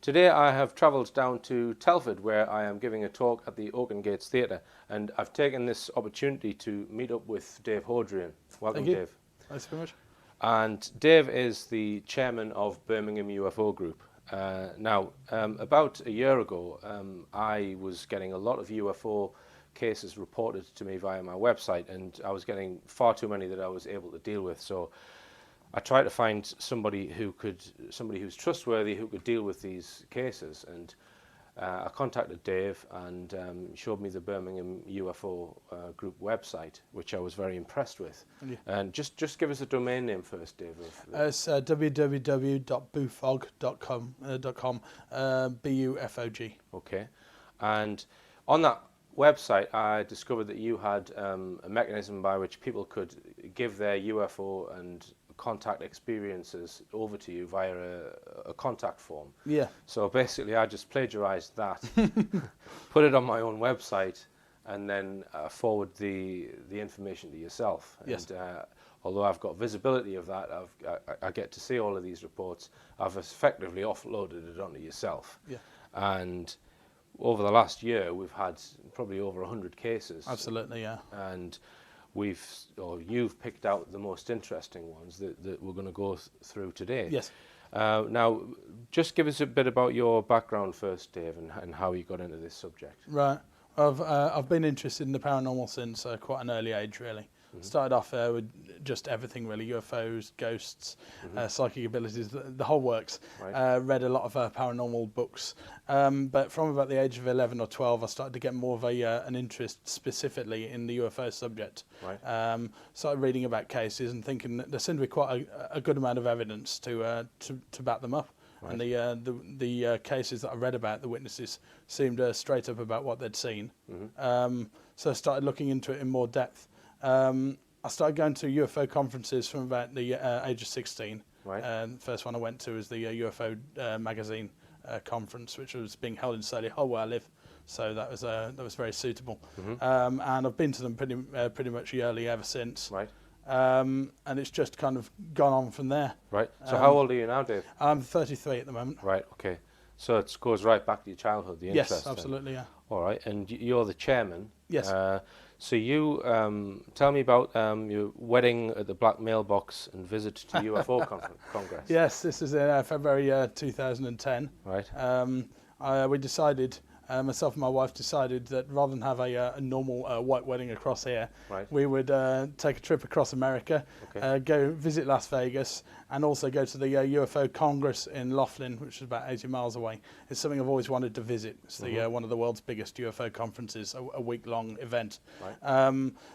Today I have travelled down to Telford, where I am giving a talk at the Oaken Gates Theatre, and I've taken this opportunity to meet up with Dave Hodrien. Welcome, Thank you. Dave. Thanks very much. And Dave is the chairman of Birmingham UFO Group. About a year ago, I was getting a lot of UFO cases reported to me via my website, and I was getting far too many that I was able to deal with. So I tried to find somebody who's trustworthy, who could deal with these cases, and I contacted Dave, and he showed me the Birmingham UFO Group website, which I was very impressed with. And just give us a domain name first, Dave. It's www.bufog.com, BUFOG. Okay, and on that website, I discovered that you had a mechanism by which people could give their UFO and contact experiences over to you via a contact form. Yeah. So basically I just plagiarized that, put it on my own website, and then forward the information to yourself. Yes. And although I've got visibility of that, I get to see all of these reports, I've effectively offloaded it onto yourself. Yeah. And over the last year we've had probably over 100 cases. Absolutely, yeah. And you've picked out the most interesting ones that we're going to go through today. Yes. Now, just give us a bit about your background first, Dave, and how you got into this subject. Right. I've been interested in the paranormal since quite an early age, really. Started off with just everything, really: UFOs, ghosts, psychic abilities, the whole works. Right. Read a lot of paranormal books, but from about the age of 11 or 12, I started to get more of an interest specifically in the UFO subject. Right. Started reading about cases and thinking that there seemed to be quite a good amount of evidence to back them up. Right. And the cases that I read about, the witnesses seemed straight up about what they'd seen. So I started looking into it in more depth. I started going to UFO conferences from about the age of 16. Right. The first one I went to was the UFO magazine conference, which was being held in Solihull, where I live. So that was very suitable. And I've been to them pretty much yearly ever since. Right. And it's just kind of gone on from there. Right. So how old are you now, Dave? I'm 33 at the moment. Right. Okay. So it goes right back to your childhood, the interest. Yes, absolutely, yeah. All right. And you're the chairman. Yes. So you tell me about your wedding at the Black Mailbox and visit to UFO Congress. Yes, this is in February 2010. Right. We decided, myself and my wife decided that rather than have a normal white wedding across here, Right. we would take a trip across America, Okay. go visit Las Vegas, and also go to the UFO Congress in Laughlin, which is about 80 miles away. It's something I've always wanted to visit. It's the one of the world's biggest UFO conferences, a week-long event. Right.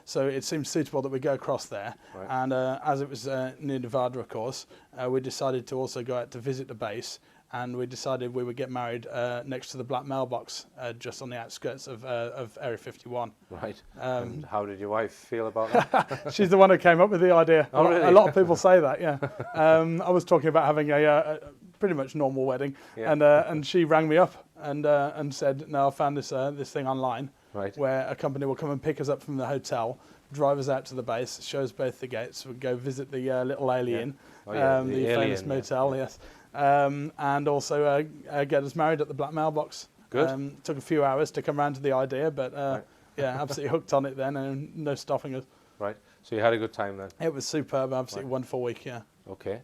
So it seemed suitable that we go across there. Right. And as it was near Nevada, of course, we decided to also go out to visit the base. And we decided we would get married next to the Black Mailbox, just on the outskirts of Area 51. Right. And how did your wife feel about that? She's the one who came up with the idea. Oh, really? A lot of people say that, yeah. I was talking about having a pretty much normal wedding, Yeah. and she rang me up and said, "No, I found this thing online, Right. where a company will come and pick us up from the hotel, drive us out to the base, show us both the gates, we'll go visit the little alien, Oh, yeah, the the famous alien, motel, yes." And also get us married at the Black Mailbox. Good. Took a few hours to come around to the idea, but Right. yeah, absolutely hooked on it then, and no stopping us. Right. So you had a good time then? It was superb, absolutely Right. wonderful week, yeah. Okay.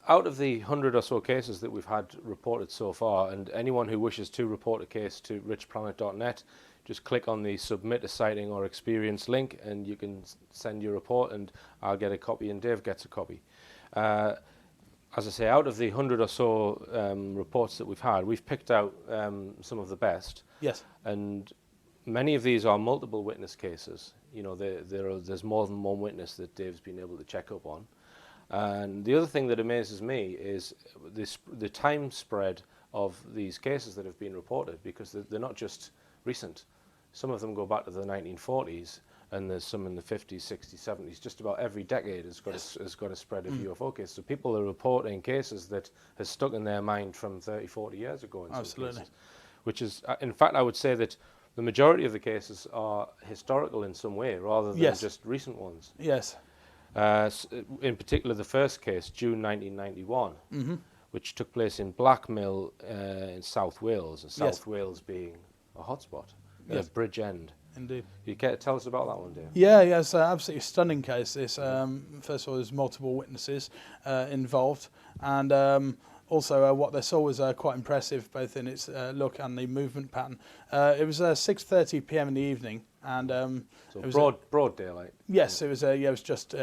Out of the 100 or so cases that we've had reported so far, and anyone who wishes to report a case to richplanet.net, just click on the submit a sighting or experience link, and you can send your report, and I'll get a copy and Dave gets a copy. As I say, out of the 100 or so reports that we've had, we've picked out some of the best. Yes. And many of these are multiple witness cases. You know, there's more than one witness that Dave's been able to check up on. And the other thing that amazes me is the time spread of these cases that have been reported, because they're not just recent. Some of them go back to the 1940s, and there's some in the 50s, 60s, 70s. Just about every decade has got a spread of UFO cases. So people are reporting cases that has stuck in their mind from 30, 40 years ago in some cases. Which is, in fact, I would say that the majority of the cases are historical in some way, rather than just recent ones. Yes. In particular, the first case, June 1991, which took place in Blackmill in South Wales, and South Yes. Wales being a hotspot, Yes. at Bridgend. Indeed. You care to tell us about that one, Dave? Yeah, it's an absolutely stunning case. This first of all, there's multiple witnesses involved, and also what they saw was quite impressive, both in its look and the movement pattern. It was 6:30 p.m. in the evening, and So it was broad daylight. yes, it was. It was just.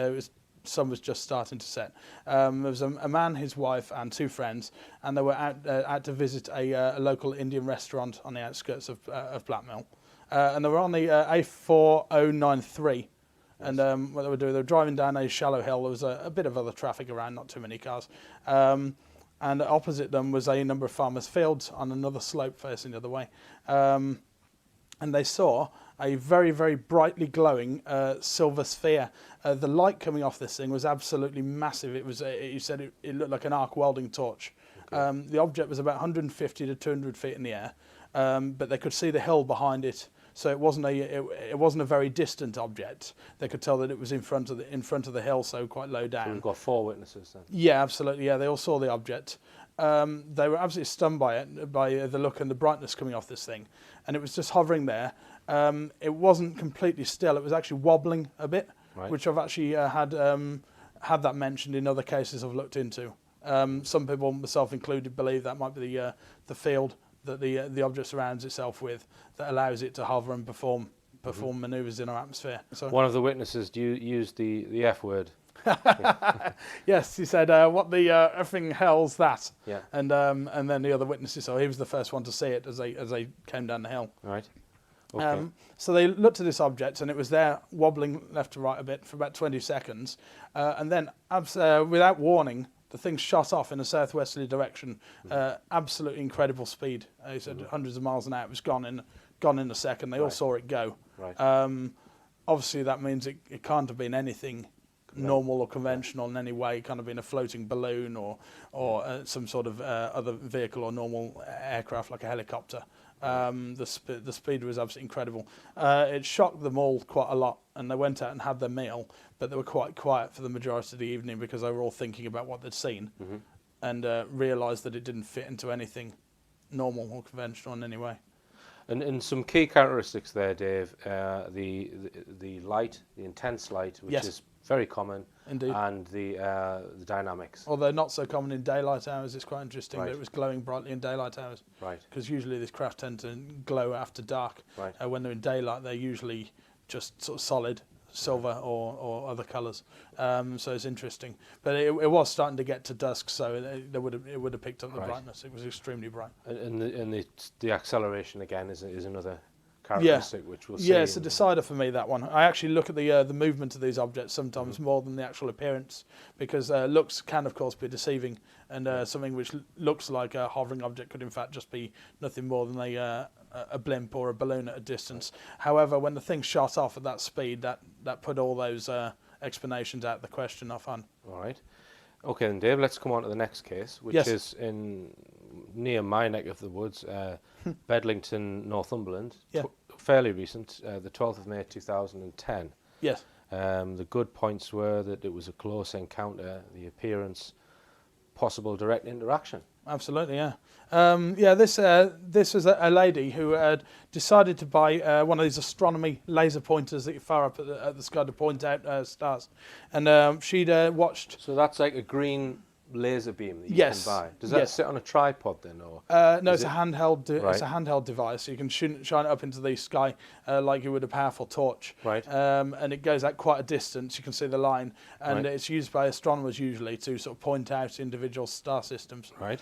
Sun was just starting to set. There was a man, his wife, and two friends, and they were out to visit a local Indian restaurant on the outskirts of Blackmill. And they were on the A4093, and what they were doing, they were driving down a shallow hill. There was a bit of other traffic around, not too many cars. And opposite them was a number of farmers' fields on another slope facing the other way. And they saw a very, very brightly glowing silver sphere. The light coming off this thing was absolutely massive. It was, you said it looked like an arc welding torch. Okay. The object was about 150 to 200 feet in the air, but they could see the hill behind it. So it wasn't a very distant object. They could tell that it was in front of the hill, so quite low down. So we've got 4 witnesses then. Yeah, absolutely. Yeah, they all saw the object. They were absolutely stunned by it, by the look and the brightness coming off this thing, and it was just hovering there. It wasn't completely still. It was actually wobbling a bit, right, which I've actually had that mentioned in other cases I've looked into. Some people, myself included, believe that might be the field that the object surrounds itself with that allows it to hover and perform manoeuvres in our atmosphere. So one of the witnesses used the F word. Yes, he said, "What the effing hell's that?" Yeah. And then the other witnesses. So he was the first one to see it as they came down the hill. Right. Okay. So they looked at this object, and it was there wobbling left to right a bit for about 20 seconds, and then without warning, the thing shot off in a southwesterly direction. Absolutely incredible speed. He said hundreds of miles an hour. It was gone in a second. They all saw it go. Right. Obviously, that means it can't have been anything normal or conventional in any way. It can't have been a floating balloon or some sort of other vehicle or normal aircraft like a helicopter. The speed was absolutely incredible. It shocked them all quite a lot, and they went out and had their meal, but they were quite quiet for the majority of the evening because they were all thinking about what they'd seen, and realised that it didn't fit into anything normal or conventional in any way. And some key characteristics there, Dave. The light, the intense light, which is very common. Indeed. And the dynamics. Although not so common in daylight hours, it's quite interesting that Right. it was glowing brightly in daylight hours. Right. Because usually these craft tend to glow after dark. Right. When they're in daylight, they're usually just sort of solid silver or other colours. So it's interesting. But it was starting to get to dusk, so it would have picked up the brightness. It was extremely bright. And the acceleration again is another characteristic which we'll see. Yeah, it's a decider for me, that one. I actually look at the movement of these objects sometimes more than the actual appearance, because looks can of course be deceiving, and something which looks like a hovering object could in fact just be nothing more than a blimp or a balloon at a distance. However, when the thing shot off at that speed, that put all those explanations out of the question, I found. All right. Okay, then Dave, let's come on to the next case, which is near my neck of the woods, Bedlington, Northumberland. Yeah. Fairly recent, the 12th of May 2010. Yes. The good points were that it was a close encounter, the appearance, possible direct interaction. Absolutely, yeah. This was a lady who had decided to buy one of these astronomy laser pointers that you fire up at the sky to point out stars, and she'd watched. So that's like a green laser beam that you can buy. Does that sit on a tripod then, or? No, it's a handheld. It's a handheld device. So you can shine it up into the sky like you would a powerful torch. Right. And it goes out quite a distance. You can see the line, and it's used by astronomers usually to sort of point out individual star systems. Right.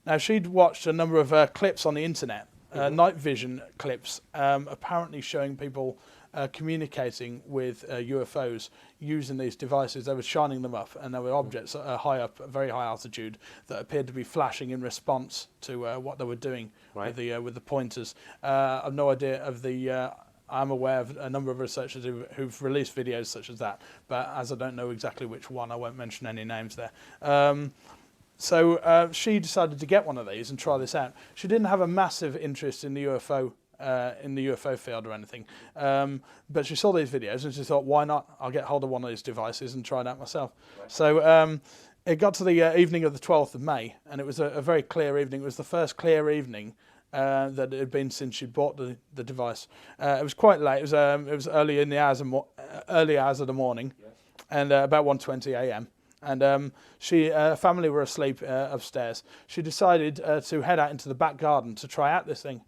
Now she'd watched a number of clips on the internet, night vision clips, apparently showing people communicating with UFOs using these devices. They were shining them up, and there were objects high up, at very high altitude, that appeared to be flashing in response to what they were doing with the pointers. I've no idea of the. I'm aware of a number of researchers who've released videos such as that, but as I don't know exactly which one, I won't mention any names there. So she decided to get one of these and try this out. She didn't have a massive interest in the UFO field or anything, but she saw these videos and she thought, why not? I'll get hold of one of these devices and try it out myself. Right. So It got to the evening of the 12th of May, and it was a very clear evening. It was the first clear evening that it had been since she bought the device. It was quite late. It was early in the early hours of the morning, yes. And about 1:20 a.m. And family were asleep upstairs. She decided to head out into the back garden to try out this thing,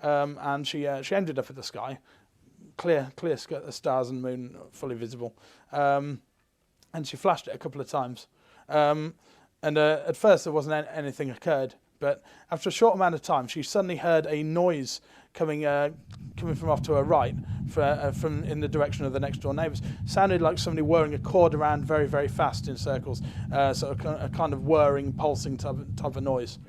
and she ended up at the sky, clear stars and moon fully visible, and she flashed it a couple of times. At first there wasn't anything occurred, but after a short amount of time, she suddenly heard a noise coming from off to her right, from in the direction of the next door neighbours. Sounded like somebody whirring a cord around very, very fast in circles, sort of a kind of whirring, pulsing type of noise.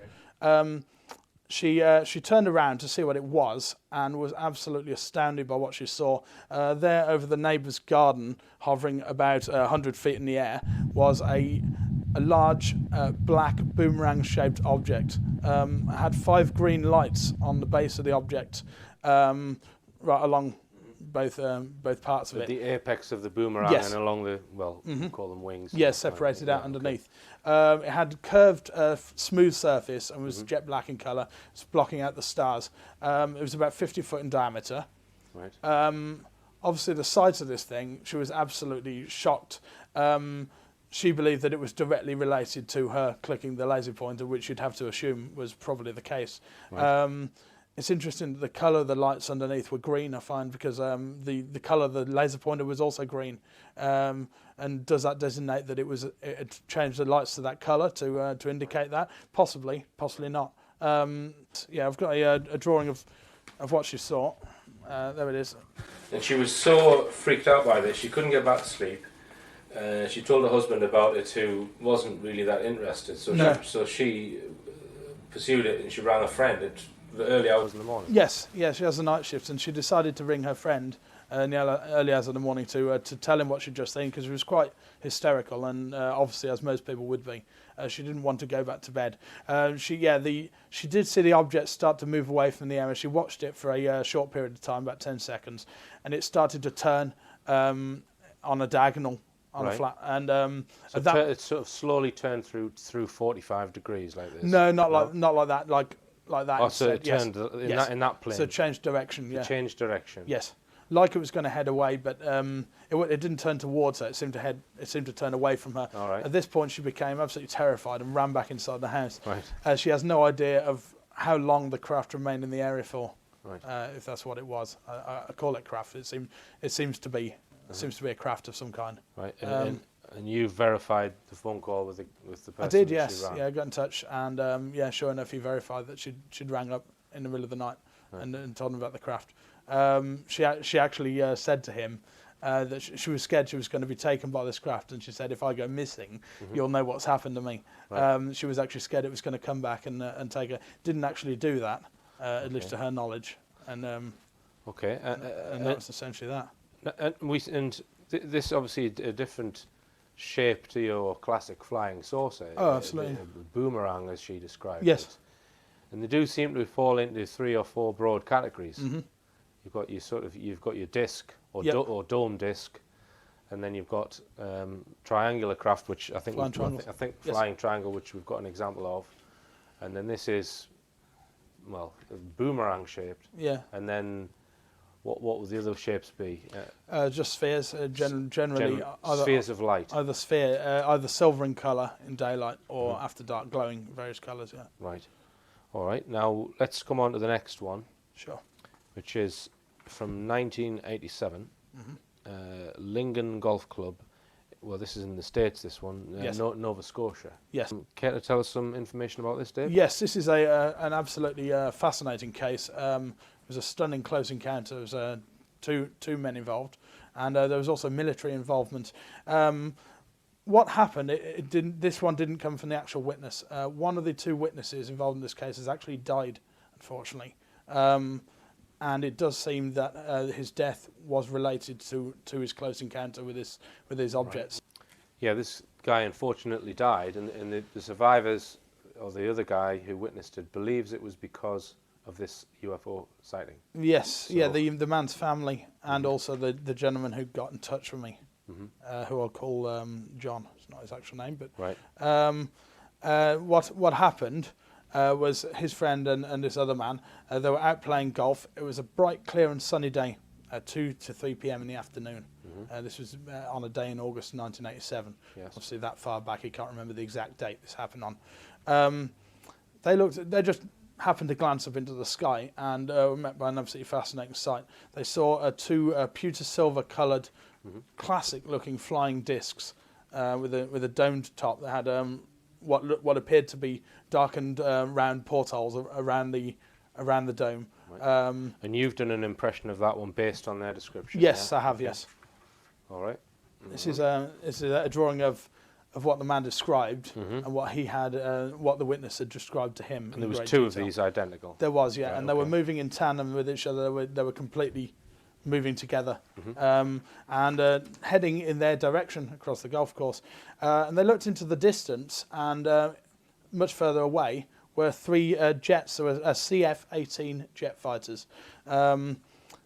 She turned around to see what it was and was absolutely astounded by what she saw. There over the neighbour's garden, hovering about 100 feet in the air, was a large black boomerang-shaped object. It had 5 green lights on the base of the object, right along both parts of it. The apex of the boomerang, yes. And along the, we call them wings. Yes, separated out underneath. Okay. It had curved, smooth surface and was jet black in colour. It's blocking out the stars. It was about 50 foot in diameter. Right. Obviously, the sight of this thing, she was absolutely shocked. She believed that it was directly related to her clicking the laser pointer, which you'd have to assume was probably the case. Right. It's interesting that the colour of the lights underneath were green, I find, because the colour of the laser pointer was also green. And does that designate that it changed the lights to that colour to indicate that? Possibly, possibly not. Yeah, I've got a drawing of what she saw. There it is. And she was so freaked out by this, she couldn't get back to sleep. She told her husband about it, who wasn't really that interested. So she pursued it, and she rang a friend at the early hours in the morning. Yes, she has a night shift, and she decided to ring her friend in the early hours of the morning to tell him what she'd just seen, because she was quite hysterical, and obviously, as most people would be, she didn't want to go back to bed. She did see the object start to move away from the area. She watched it for a short period of time, about 10 seconds, and it started to turn on a diagonal. On a flat, and so it sort of slowly turned through 45 degrees like this. No, not like that, like that. Oh, so it turned in that plane. So it changed direction. Yeah. It changed direction. Yes, like it was going to head away, but it didn't turn towards her. It seemed to turn away from her. All right. At this point, she became absolutely terrified and ran back inside the house. Right. She has no idea of how long the craft remained in the area for. Right. If that's what it was, I call it craft. It seems to be. Seems to be a craft of some kind. Right, and you verified the phone call with the person. I did, yes. Yeah, I got in touch, and sure enough, he verified that she'd rang up in the middle of the night and told him about the craft. She actually said to him that she was scared she was going to be taken by this craft, and she said, "If I go missing, you'll know what's happened to me." Right. She was actually scared it was going to come back and take her. Didn't actually do that, at least to her knowledge, and and that was essentially that. And this obviously a different shape to your classic flying saucer. Oh, absolutely. A boomerang, as she described. Yes. It. And they do seem to fall into 3 or 4 broad categories. Mm-hmm. You've got your disc or dome disc, and then you've got triangular craft, which I think flying triangle, which we've got an example of, and then this is boomerang shaped. Yeah. And then. What would the other shapes be? Just spheres, generally. Spheres of light. Either silver in colour in daylight or after dark, glowing various colours. Yeah. Right. All right. Now let's come on to the next one. Sure. Which is from 1987, Lingen Golf Club. Well, this is in the States. This one, yes. Nova Scotia. Yes. Care to tell us some information about this, Dave? Yes, this is an absolutely fascinating case. It was a stunning close encounter. There was two men involved, and there was also military involvement. What happened? This one didn't come from the actual witness. One of the 2 witnesses involved in this case has actually died, unfortunately, and it does seem that his death was related to his close encounter with these objects. Right. Yeah, this guy unfortunately died, and the survivors, or the other guy who witnessed it, believes it was because of this UFO sighting. Yes, so, the man's family and also the gentleman who got in touch with me. who I'll call John. It's not his actual name, but Right. what happened was his friend and this other man, they were out playing golf. It was a bright, clear and sunny day, 2 to 3 p.m. in the afternoon. This was on a day in August 1987. Yes. Obviously that far back, he can't remember the exact date this happened on. They just happened to glance up into the sky and were met by an absolutely fascinating sight. They saw two pewter silver coloured, classic looking flying discs with a domed top that had what appeared to be darkened round portholes around the dome. Right. And you've done an impression of that one based on their description? Yes, yeah? I have. Yes. All right. This is a drawing of what the man described and what he had, what the witness had described to him. And there was two of these identical? There was, yeah, right, and they were moving in tandem with each other. They were completely moving together and heading in their direction across the golf course. And they looked into the distance, and much further away were three jets, so a CF-18 jet fighters. The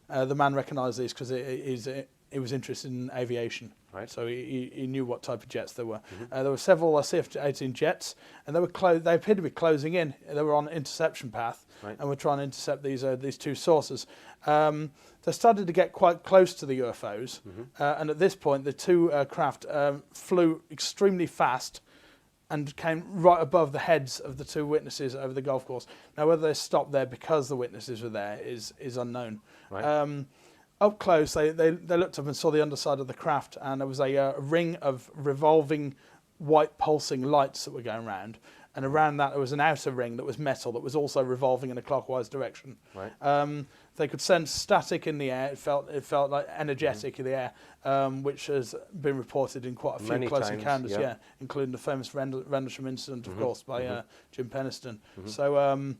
man recognised these because he was interested in aviation. Right. So he knew what type of jets there were. There were several CF-18 jets, and they appeared to be closing in. They were on an interception path, right. and were trying to intercept these two sources. They started to get quite close to the UFOs, and at this point, the two craft flew extremely fast and came right above the heads of the two witnesses over the golf course. Now, whether they stopped there because the witnesses were there is unknown. Right. Up close, they looked up and saw the underside of the craft, and there was a ring of revolving white pulsing lights that were going round, and around that there was an outer ring that was metal that was also revolving in a clockwise direction. Right. They could sense static in the air. It felt like energetic in the air, which has been reported in quite a few Many close times, encounters, yeah. including the famous Rendlesham incident, of course, by Jim Penniston. So,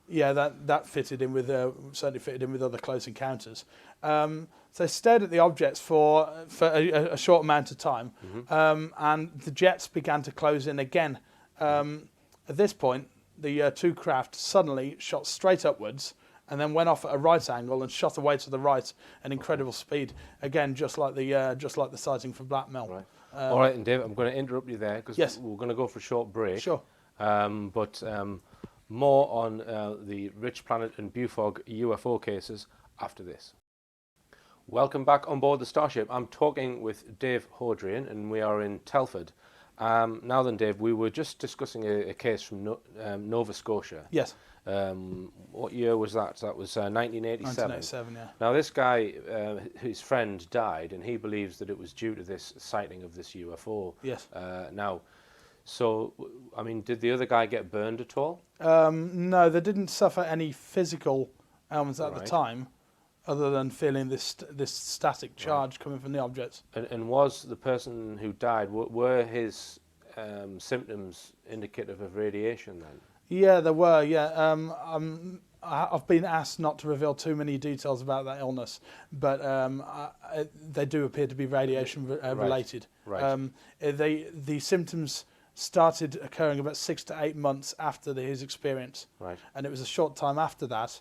yeah, that fitted in with certainly fitted in with other close encounters. So they stared at the objects for a short amount of time, and the jets began to close in again. At this point, the two craft suddenly shot straight upwards and then went off at a right angle and shot away to the right at incredible speed. Again, just like the sighting from Blackmill. Right. All right, and Dave, I'm going to interrupt you there because we're going to go for a short break. Sure. But more on the Richplanet and BUFOG UFO cases after this. Welcome back on board the Starship. I'm talking with Dave Hodrien, and we are in Telford. Now then, Dave, we were just discussing a case from Nova Scotia. Yes. What year was that? That was 1987. 1987, yeah. Now this guy, his friend died, and he believes that it was due to this sighting of this UFO. Yes. Now, so, I mean, did the other guy get burned at all? No, they didn't suffer any physical ailments at the time, other than feeling this static charge coming from the objects. And was the person who died, were his symptoms indicative of radiation then? Yeah, there were, yeah. I've been asked not to reveal too many details about that illness, but they do appear to be radiation related. Right. The symptoms started occurring about 6 to 8 months after his experience. Right. And it was a short time after that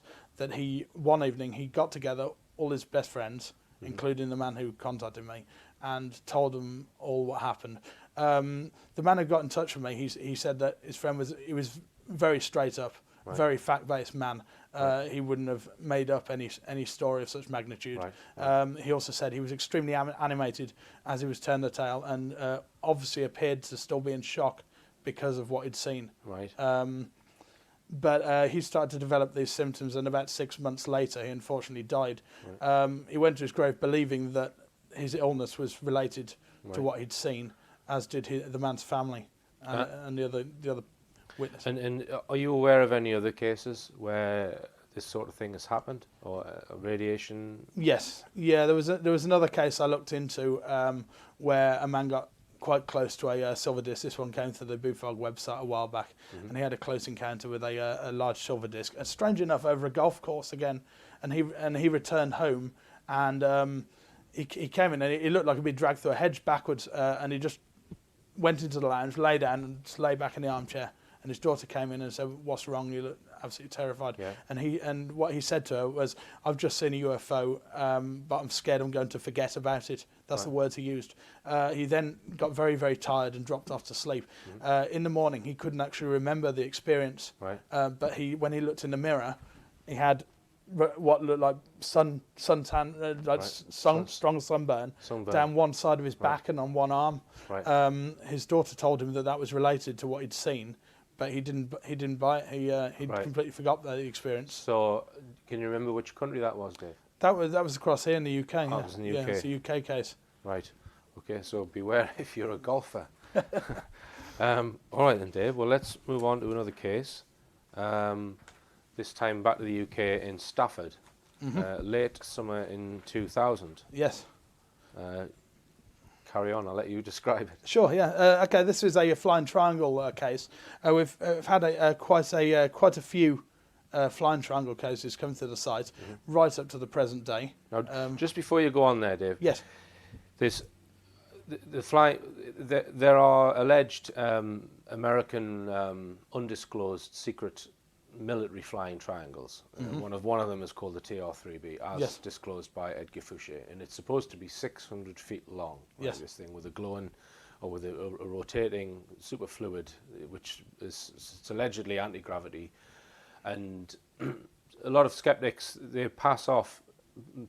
one evening he got together all his best friends, including the man who contacted me, and told them all what happened. The man who got in touch with me, he said that his friend was very straight up, very fact-based man. He wouldn't have made up any story of such magnitude. He also said he was extremely animated as he was turning the tail, and obviously appeared to still be in shock because of what he'd seen. Right. But he started to develop these symptoms, and about 6 months later, he unfortunately died. Right. He went to his grave believing that his illness was related to what he'd seen, as did the man's family and the other witness. And are you aware of any other cases where this sort of thing has happened, or radiation? Yes, yeah. There was another case I looked into where a man got quite close to a silver disc. This one came to the BUFOG website a while back, and he had a close encounter with a large silver disc. And strange enough, over a golf course again, and he returned home, and he came in and he looked like he'd been dragged through a hedge backwards, and he just went into the lounge, lay down, and just lay back in the armchair. And his daughter came in and said, "What's wrong? You look absolutely terrified. Yeah. And what he said to her was, "I've just seen a UFO, but I'm scared I'm going to forget about it." That's the words he used. He then got very, very tired and dropped off to sleep. In the morning, he couldn't actually remember the experience. Right. But when he looked in the mirror, he had what looked like suntan, like strong sunburn down one side of his back and on one arm. Right. His daughter told him that was related to what he'd seen, but he didn't buy it. He completely forgot the experience. So, can you remember which country that was, Dave? That was across here in the UK. Oh, it was in the UK. Yeah, it's a UK case. Right. Okay, so beware if you're a golfer. All right then, Dave. Well, let's move on to another case. This time back to the UK in Stafford, late summer in 2000. Yes. Carry on, I'll let you describe it. Sure, yeah. Okay, this is a flying triangle case. We've had quite a few flying triangle cases come to the site right up to the present day. Now, just before you go on there, Dave. Yes. There are alleged American undisclosed secret military flying triangles. One of them is called the TR-3B, as disclosed by Edgar Fouché, and it's supposed to be 600 feet long. Right, this thing with a glowing, or with a rotating superfluid, which it's allegedly anti-gravity, and a lot of skeptics, they pass off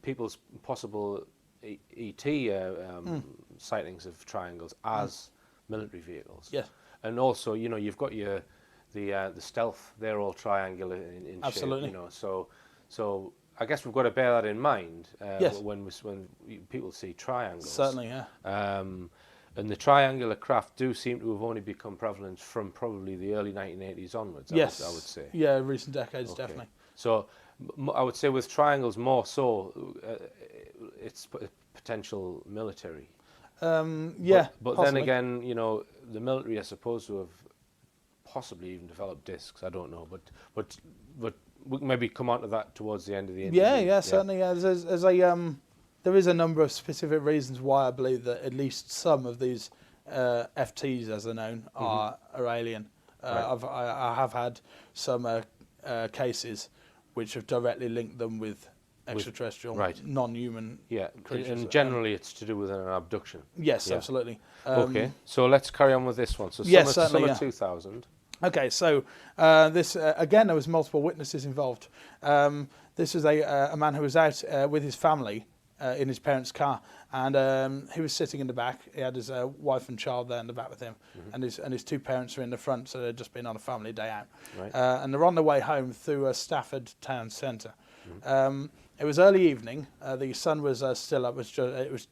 people's possible ET sightings of triangles as military vehicles. Yes. And also, you've got the stealth, they're all triangular in Absolutely. shape, so I guess we've got to bear that in mind when people see triangles. Certainly, yeah. And the triangular craft do seem to have only become prevalent from probably the early 1980s onwards, I would say. Yeah, recent decades, definitely. So I would say with triangles more so, it's potential military. Yeah, but then again, the military are supposed to have possibly even developed discs. I don't know, but we can maybe come on to that towards the end of the interview. Yeah, certainly. Yeah. There is a number of specific reasons why I believe that at least some of these FTs, as they're known, are alien. I have had some cases which have directly linked them with extraterrestrial, non-human creatures. And generally it's to do with an abduction. Yes, absolutely. Okay, so let's carry on with this one. So summer 2000. Okay, so this again, there was multiple witnesses involved. This was a man who was out with his family in his parents' car, and he was sitting in the back. He had his wife and child there in the back with him, and his two parents were in the front, so they'd just been on a family day out. Right. And they're on their way home through Stafford town centre. It was early evening. The sun was still up. It was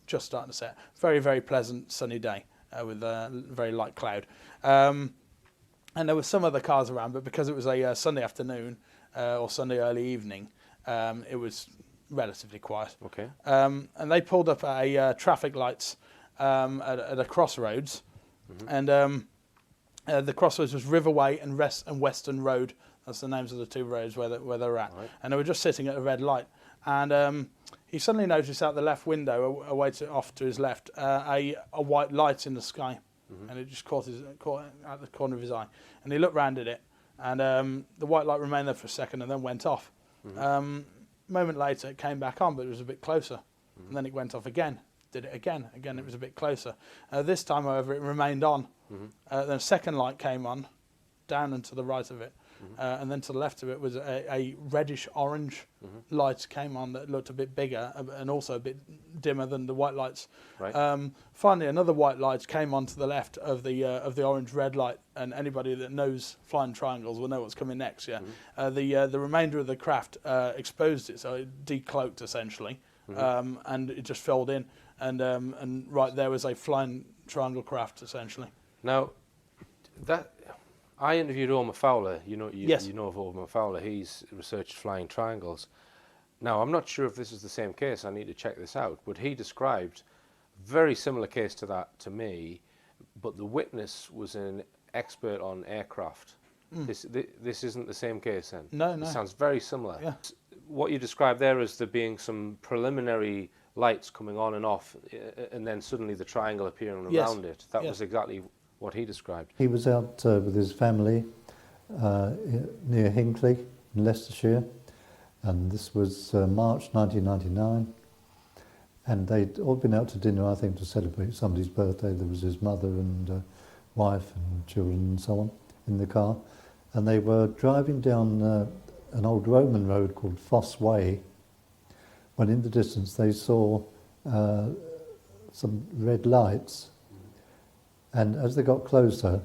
just starting to set. Very, very pleasant sunny day with a very light cloud. And there were some other cars around, but because it was a Sunday afternoon or Sunday early evening, it was relatively quiet. Okay. And they pulled up at traffic lights at a crossroads, and the crossroads was Riverway and Western Road. That's the names of the two roads where they're at. Right. And they were just sitting at a red light. And he suddenly noticed out the left window, off to his left, a white light in the sky. And it just caught at the corner of his eye. And he looked round at it, and the white light remained there for a second and then went off. Moment later, it came back on, but it was a bit closer. And then it went off again. Did it again. Again, it was a bit closer. This time, however, it remained on. Then a second light came on, down and to the right of it. And then to the left of it was a reddish-orange light came on that looked a bit bigger and also a bit dimmer than the white lights. Right. Finally, another white light came on to the left of the orange-red light, and anybody that knows flying triangles will know what's coming next. Yeah, the remainder of the craft exposed it, so it decloaked essentially, and it just filled in, and right there was a flying triangle craft essentially. Now, that. I interviewed Omar Fowler, you know of Omar Fowler, he's researched flying triangles. Now, I'm not sure if this is the same case, I need to check this out, but he described a very similar case to that to me, but the witness was an expert on aircraft. This isn't the same case then? No. It sounds very similar. Yeah. What you described there is there being some preliminary lights coming on and off, and then suddenly the triangle appearing around it. That was exactly what he described. He was out with his family near Hinckley in Leicestershire, and this was March 1999. And they'd all been out to dinner, I think, to celebrate somebody's birthday. There was his mother and wife and children and so on in the car. And they were driving down an old Roman road called Foss Way, when in the distance they saw some red lights. And as they got closer,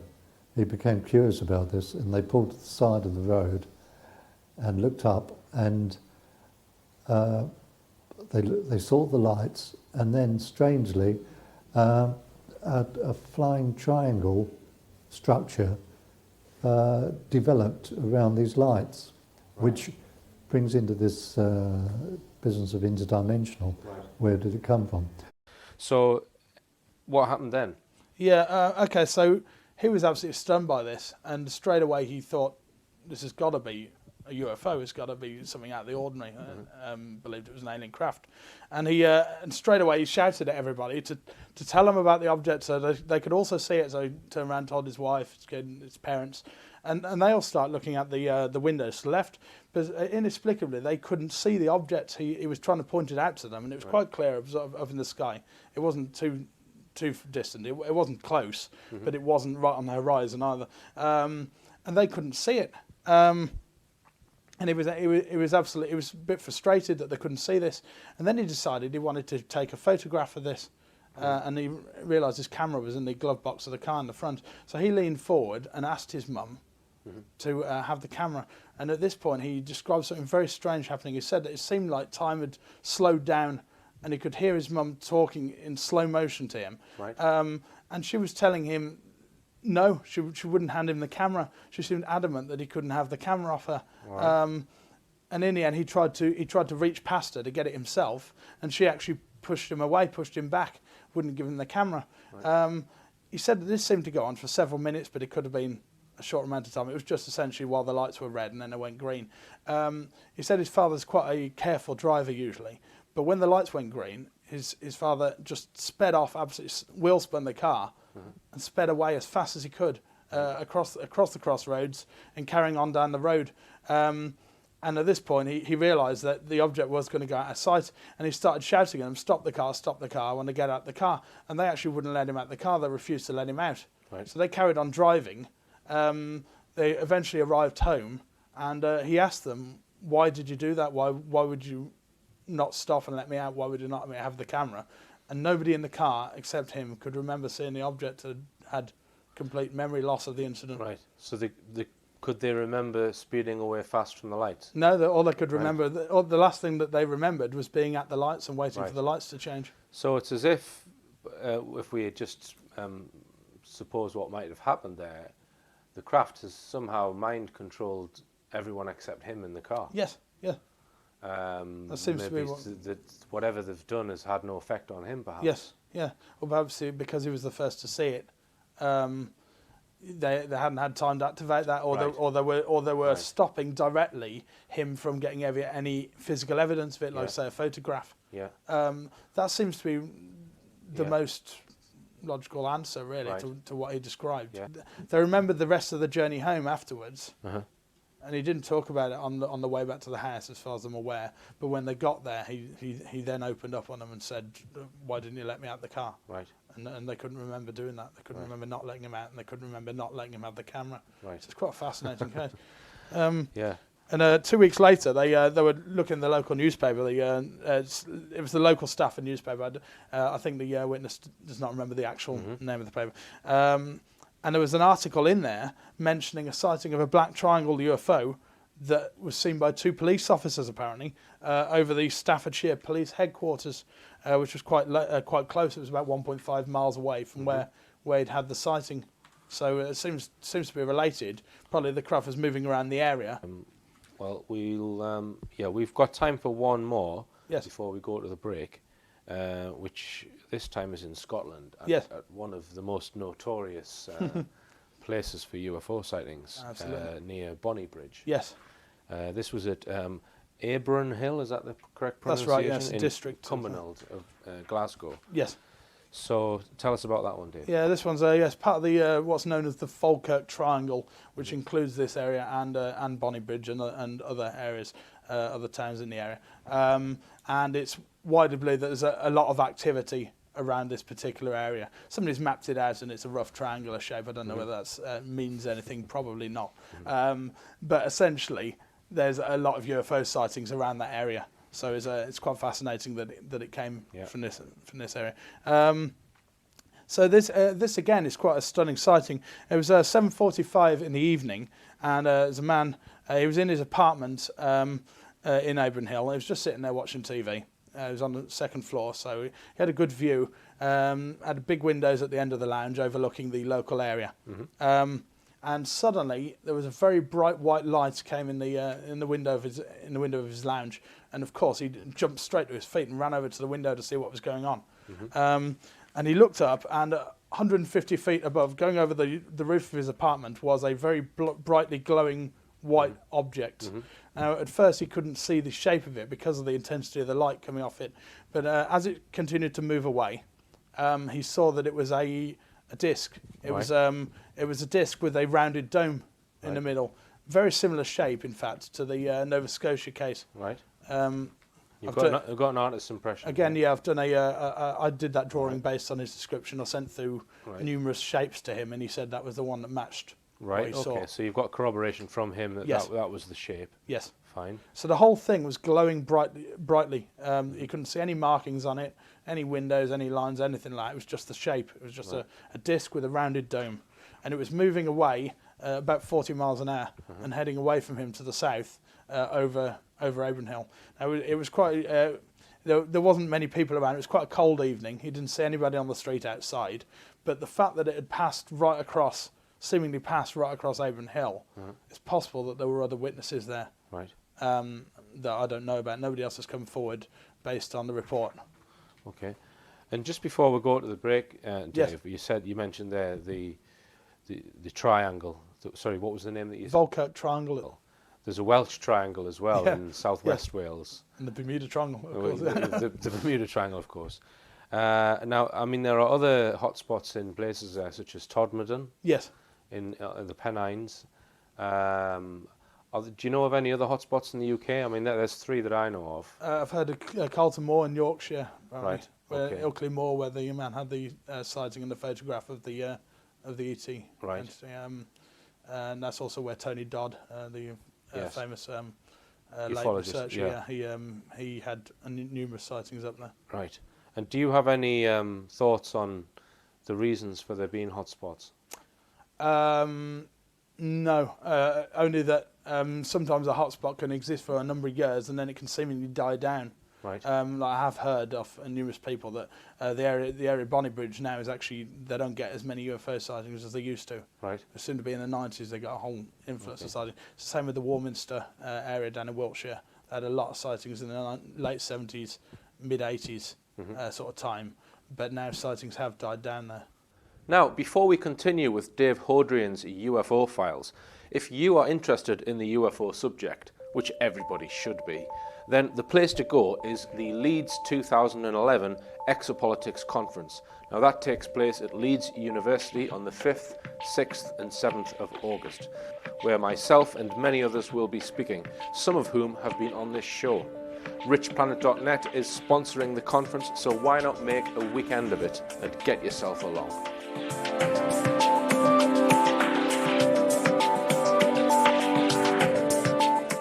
he became curious about this, and they pulled to the side of the road and looked up, and they saw the lights, and then strangely a flying triangle structure developed around these lights, which brings into this business of interdimensional. Where did it come from? So what happened then? Yeah, okay, so he was absolutely stunned by this, and straight away he thought, this has got to be a UFO, it's got to be something out of the ordinary. Believed it was an alien craft. And and straight away he shouted at everybody to tell them about the object so they could also see it. So he turned around and told his wife, his kid, and his parents. And they all start looking at the windows to the left, but inexplicably they couldn't see the object. He was trying to point it out to them, and it was quite clear. It was up in the sky. It wasn't too distant. It wasn't close, but it wasn't right on the horizon either. And they couldn't see it. And it was a bit frustrated that they couldn't see this. And then he decided he wanted to take a photograph of this. And he realised his camera was in the glove box of the car in the front. So he leaned forward and asked his mum to have the camera. And at this point, he described something very strange happening. He said that it seemed like time had slowed down, and he could hear his mum talking in slow motion to him. Right. And she was telling him, no, she wouldn't hand him the camera. She seemed adamant that he couldn't have the camera off her. Right. And in the end, he tried to reach past her to get it himself, and she actually pushed him away, pushed him back, wouldn't give him the camera. Right. He said that this seemed to go on for several minutes, but it could have been a short amount of time. It was just essentially while the lights were red and then they went green. He said his father's quite a careful driver usually, but when the lights went green, his father just sped off, absolutely wheel spun the car and sped away as fast as he could across the crossroads and carrying on down the road. And at this point, he realised that the object was going to go out of sight, and he started shouting at them, stop the car, I want to get out the car. And they actually wouldn't let him out the car, they refused to let him out. Right. So they carried on driving. They eventually arrived home, and he asked them, why did you do that? Why would you not stop and let me out? Why would you not let me have the camera? And nobody in the car, except him, could remember seeing the object, had complete memory loss of the incident. Right. So could they remember speeding away fast from the lights? No, all they could remember, the last thing that they remembered was being at the lights and waiting for the lights to change. So it's as if we had just suppose what might have happened there, the craft has somehow mind-controlled everyone except him in the car. Yes, yeah. That seems to be that whatever they've done has had no effect on him, perhaps. Yes, yeah. Well, perhaps because he was the first to see it, they hadn't had time to activate that, or they were stopping directly him from getting any physical evidence of it, like say a photograph. Yeah. That seems to be the most logical answer, really, to what he described. Yeah. They remembered the rest of the journey home afterwards. And he didn't talk about it on the way back to the house, as far as I'm aware. But when they got there, he then opened up on them and said, "Why didn't you let me out the car?" Right. And they couldn't remember doing that. They couldn't remember not letting him out, and they couldn't remember not letting him have the camera. Right. So it's quite a fascinating case. Yeah. And 2 weeks later, they were looking in the local newspaper. It was the local Stafford newspaper. I think the witness does not remember the actual name of the paper. And there was an article in there mentioning a sighting of a black triangle UFO that was seen by 2 police officers, apparently, over the Staffordshire Police Headquarters, which was quite close. It was about 1.5 miles away from where he'd had the sighting. So it seems to be related. Probably the craft was moving around the area. Well, we've got time for one more before we go to the break, which this time is in Scotland, at one of the most notorious places for UFO sightings, near Bonnybridge. Yes. This was at Abron Hill, is that the correct pronunciation? That's right, yes, in district. Cumbernauld of Glasgow. Yes. So tell us about that one, Dave. Yeah, this one's yes, part of the what's known as the Falkirk Triangle, which includes this area and Bonnybridge and other areas, other towns in the area. And it's widely believed that there's a lot of activity around this particular area. Somebody's mapped it out and it's a rough triangular shape. I don't know whether that means anything, probably not. But essentially, there's a lot of UFO sightings around that area. So it's quite fascinating that it came from this area. So this again is quite a stunning sighting. It was 7:45 in the evening, and there's a man. He was in his apartment in Abram Hill. He was just sitting there watching TV. He was on the second floor, so he had a good view. Had big windows at the end of the lounge overlooking the local area. And suddenly there was a very bright white light came in the window of his lounge, and of course he jumped straight to his feet and ran over to the window to see what was going on. And he looked up, and 150 feet above, going over the roof of his apartment, was a very brightly glowing white object. Now, at first he couldn't see the shape of it because of the intensity of the light coming off it, but as it continued to move away, he saw that it was a disc. It was a disc with a rounded dome in the middle, very similar shape, in fact, to the Nova Scotia case. Right. You've got an artist's impression. Again, yeah, I've done I did that drawing based on his description. I sent through numerous shapes to him, and he said that was the one that matched. Right. What he Okay. saw. So you've got corroboration from him that was the shape. Yes. Fine. So the whole thing was glowing brightly. You couldn't see any markings on it, any windows, any lines, anything like that. It was just the shape. It was just a disc with a rounded dome. And it was moving away about 40 miles an hour and heading away from him to the south over Abram Hill. Now, it was quite... there wasn't many people around. It was quite a cold evening. He didn't see anybody on the street outside. But the fact that it had seemingly passed right across Abram Hill, it's possible that there were other witnesses there. Right. That I don't know about. Nobody else has come forward based on the report. Okay. And just before we go to the break, Dave, Yes. you mentioned there the triangle. Sorry, what was the name that you said? Falkirk Triangle. There's a Welsh triangle as well in southwest Wales. And the Bermuda Triangle, of course. The Bermuda Triangle, of course. Now, I mean, there are other hotspots in places there, such as Todmorden. Yes. In the Pennines. Do you know of any other hotspots in the UK? I mean, there's 3 that I know of. I've heard of Carlton Moor in Yorkshire. Right. Where Okay. Ilkley Moor, where the man had the sighting and the photograph of the ET. Right. Entity. And that's also where Tony Dodd, the famous late ufologist, researcher, he had numerous sightings up there. Right. And do you have any thoughts on the reasons for there being hotspots? No, only that sometimes a hotspot can exist for a number of years and then it can seemingly die down. Right. Like I have heard of numerous people that the area of Bonnybridge now is actually, they don't get as many UFO sightings as they used to. Right. Soon to be in the 90s, they got a whole influx of sightings. It's the same with the Warminster area down in Wiltshire. They had a lot of sightings in the late 70s, mid 80s sort of time, but now sightings have died down there. Now, before we continue with Dave Hodrien's UFO files, if you are interested in the UFO subject, which everybody should be, then the place to go is the Leeds 2011 Exopolitics Conference. Now that takes place at Leeds University on the 5th, 6th and 7th of August, where myself and many others will be speaking, some of whom have been on this show. Richplanet.net is sponsoring the conference, so why not make a weekend of it and get yourself along.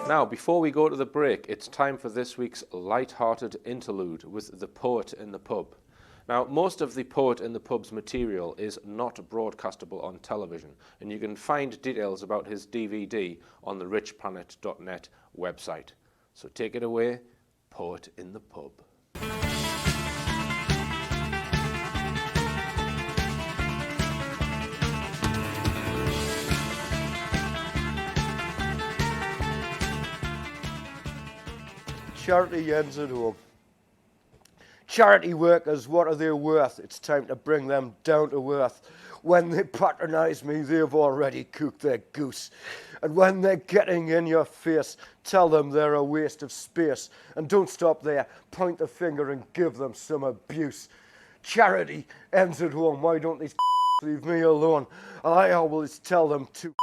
Now, before we go to the break, it's time for this week's light-hearted interlude with The Poet in the Pub. Now, most of The Poet in the Pub's material is not broadcastable on television, and you can find details about his DVD on the richplanet.net website. So take it away, Poet in the Pub. Charity ends at home. Charity workers, what are they worth? It's time to bring them down to earth. When they patronise me, they've already cooked their goose. And when they're getting in your face, tell them they're a waste of space. And don't stop there, point the finger and give them some abuse. charity ends at home. Why don't these leave me alone? I always tell them to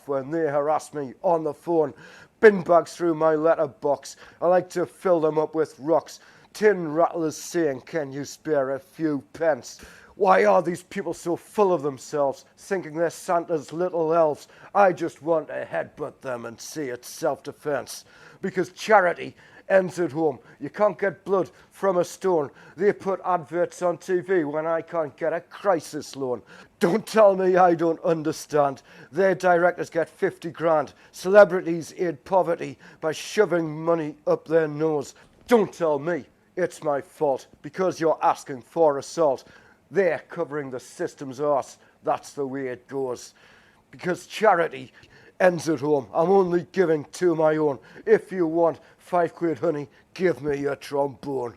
when they harass me on the phone. Bin bags through my letterbox. I like to fill them up with rocks. Tin rattlers saying, can you spare a few pence? Why are these people so full of themselves, thinking they're Santa's little elves? I just want to headbutt them and say it's self-defense. Because charity ends at home. You can't get blood from a stone. They put adverts on TV when I can't get a crisis loan. Don't tell me I don't understand. Their directors get 50 grand. Celebrities aid poverty by shoving money up their nose. Don't tell me it's my fault because you're asking for assault. They're covering the system's arse. That's the way it goes. Because charity ends at home. I'm only giving to my own. If you want 5 quid, honey, give me your trombone.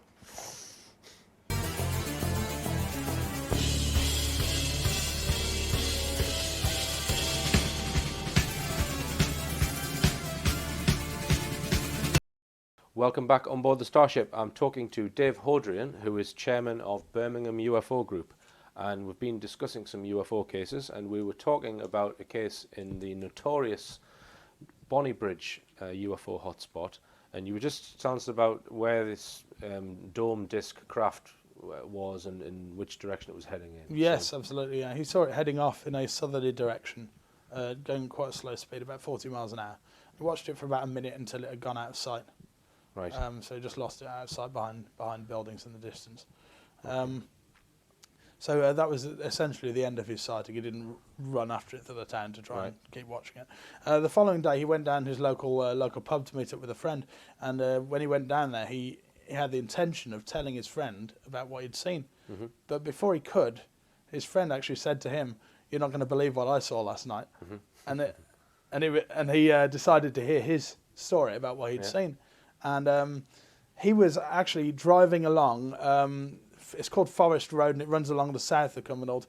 Welcome back on board the Starship. I'm talking to Dave Hodrien, who is chairman of Birmingham UFO Group. And we've been discussing some UFO cases, and we were talking about a case in the notorious Bonnybridge UFO hotspot. And you were just telling us about where this dome disc craft was and in which direction it was heading in. Yes, So, absolutely. Yeah, he saw it heading off in a southerly direction, going quite a slow speed, about 40 miles an hour. He watched it for about a minute until it had gone out of sight. right. So he just lost it out of sight behind buildings in the distance. So that was essentially the end of his sighting. He didn't run after it to the town to try and keep watching it. The following day, he went down to his local pub to meet up with a friend. And when he went down there, he had the intention of telling his friend about what he'd seen. Mm-hmm. But before he could, his friend actually said to him, "You're not going to believe what I saw last night." Mm-hmm. And he decided to hear his story about what he'd seen. And he was actually driving along. It's called Forest Road, and it runs along the south of Cumbernauld.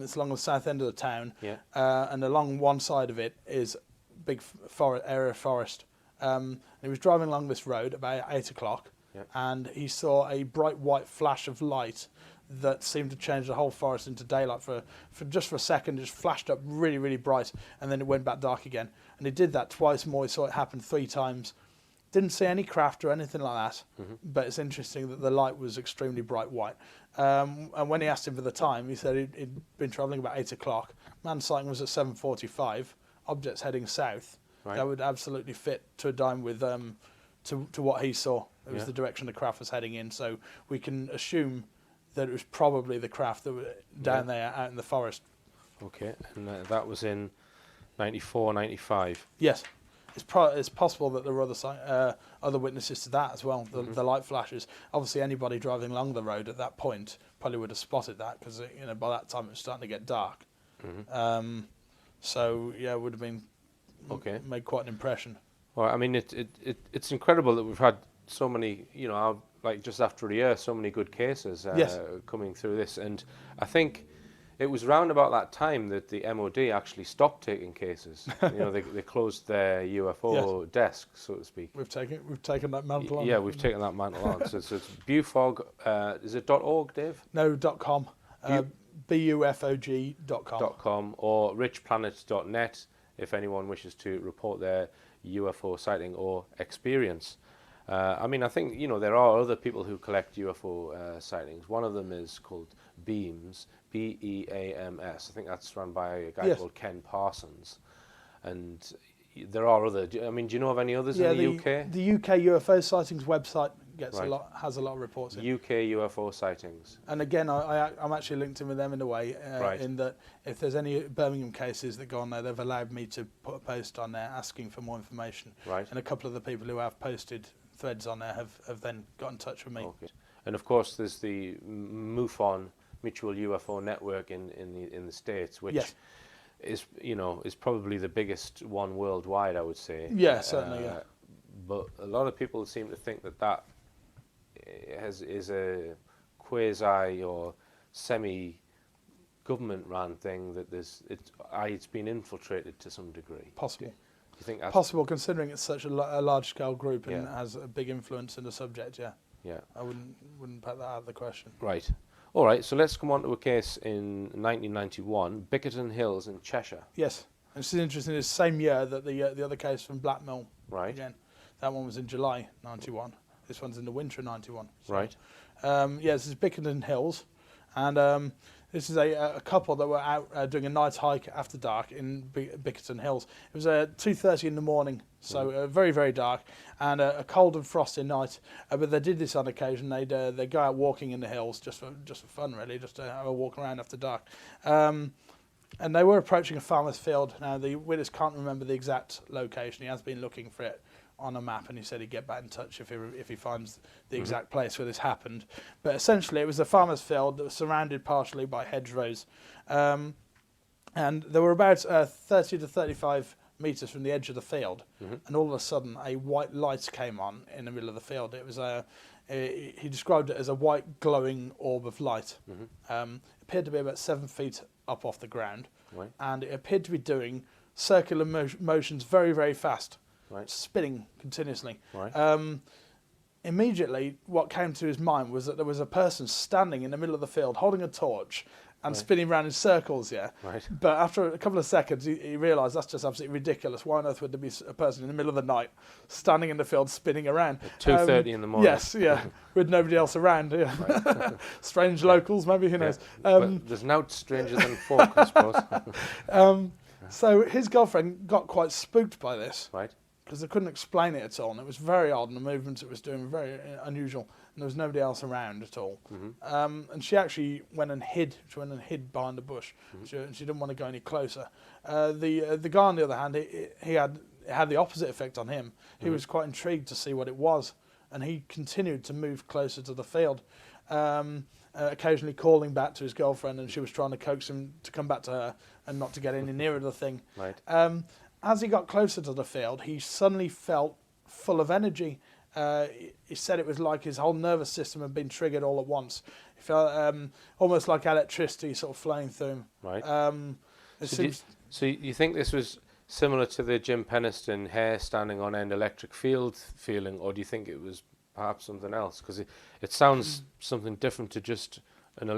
It's along the south end of the town, and along one side of it is big area of forest. And he was driving along this road about 8 o'clock, and he saw a bright white flash of light that seemed to change the whole forest into daylight for just for a second. It just flashed up really, really bright, and then it went back dark again. And he did that twice more. He saw it happen 3 times. Didn't see any craft or anything like that, but it's interesting that the light was extremely bright white. And when he asked him for the time, he said he'd been travelling about 8 o'clock. Man sighting was at 7:45. Objects heading south. Right. That would absolutely fit to a dime with to what he saw. It was the direction the craft was heading in. So we can assume that it was probably the craft that were down there out in the forest. Okay, and that was in 94, 95. Yes. It's possible that there were other witnesses to that as well, the light flashes. Obviously, anybody driving along the road at that point probably would have spotted that because by that time it was starting to get dark. So, yeah, it would have been made quite an impression. Well, I mean, it's incredible that we've had so many, like just after a year, so many good cases coming through this. And I think it was round about that time that the MOD actually stopped taking cases. They closed their UFO desk, so to speak. We've taken that mantle on. Yeah, we've taken that mantle on. So it's BUFOG. Is it .org, Dave? No, .com. BUFOG.com. .com or richplanet.net if anyone wishes to report their UFO sighting or experience. I mean, I think, there are other people who collect UFO sightings. One of them is called BEAMS, BEAMS. I think that's run by a guy called Ken Parsons. And there are other, do you know of any others in the UK? The UK UFO sightings website has a lot of reports in. UK UFO sightings. And again, I'm actually linked in with them in a way, in that if there's any Birmingham cases that go on there, they've allowed me to put a post on there asking for more information. Right. And a couple of the people who have posted threads on there have then got in touch with me. Okay. And of course, there's the MUFON, Mutual UFO Network in the States, which is probably the biggest one worldwide, I would say. Yeah, certainly. But a lot of people seem to think that is a quasi or semi-government run thing, that it's been infiltrated to some degree. Possible. You think that's possible, considering it's such a large-scale group and has a big influence in the subject? Yeah. Yeah. I wouldn't put that out of the question. Right. All right, so let's come on to a case in 1991, Bickerton Hills in Cheshire. Yes. And this is interesting. It's the same year that the other case from Blackmill. Right. Again, that one was in July 91. This one's in the winter of 91. So, Right. this is Bickerton Hills, and this is a couple that were out doing a night hike after dark in Bickerton Hills. It was 2:30 in the morning, so very, very dark, and a cold and frosty night. But they did this on occasion. They'd go out walking in the hills just for fun, really, just to have a walk around after dark. And they were approaching a farmer's field. Now, the witness can't remember the exact location. He has been looking for it on a map, and he said he'd get back in touch if he finds the exact place where this happened. But essentially, it was a farmer's field that was surrounded partially by hedgerows. And they were about 30 to 35 metres from the edge of the field. And all of a sudden, a white light came on in the middle of the field. It was he described it as a white glowing orb of light. It appeared to be about 7 feet up off the ground. Right. And it appeared to be doing circular motions very, very fast. Right. Spinning continuously. Right. Immediately, what came to his mind was that there was a person standing in the middle of the field holding a torch and spinning around in circles, Right. But after a couple of seconds, he realised that's just absolutely ridiculous. Why on earth would there be a person in the middle of the night standing in the field spinning around? At 2:30 in the morning. Yes, with nobody else around. Yeah. Right. Strange locals, maybe, who knows. But there's no stranger than folk, I suppose. So his girlfriend got quite spooked by this. Right. Because they couldn't explain it at all, and it was very odd, and the movements it was doing were very unusual, and there was nobody else around at all. And she actually went and hid. She went and hid behind a bush. She didn't want to go any closer. The guy, on the other hand, it had the opposite effect on him. He was quite intrigued to see what it was, and he continued to move closer to the field, occasionally calling back to his girlfriend, and she was trying to coax him to come back to her and not to get any nearer the thing. Right. As he got closer to the field, he suddenly felt full of energy. He said it was like his whole nervous system had been triggered all at once. He felt almost like electricity sort of flowing through him. Right. So you think this was similar to the Jim Penniston hair standing on end electric field feeling, or do you think it was perhaps something else? Because it sounds something different to just an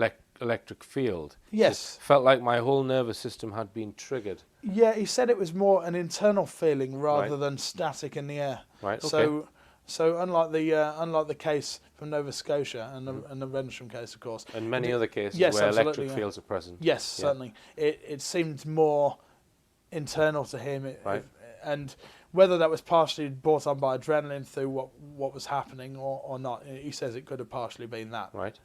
electric field. Yes. It felt like my whole nervous system had been triggered. Yeah, he said it was more an internal feeling rather than static in the air. Right. Okay. So unlike the case from Nova Scotia and the Rensham case, of course, and many other cases yes, where absolutely, electric fields are present. Yes, certainly. It seemed more internal to him, Right. And whether that was partially brought on by adrenaline through what was happening or not, he says it could have partially been that. Right.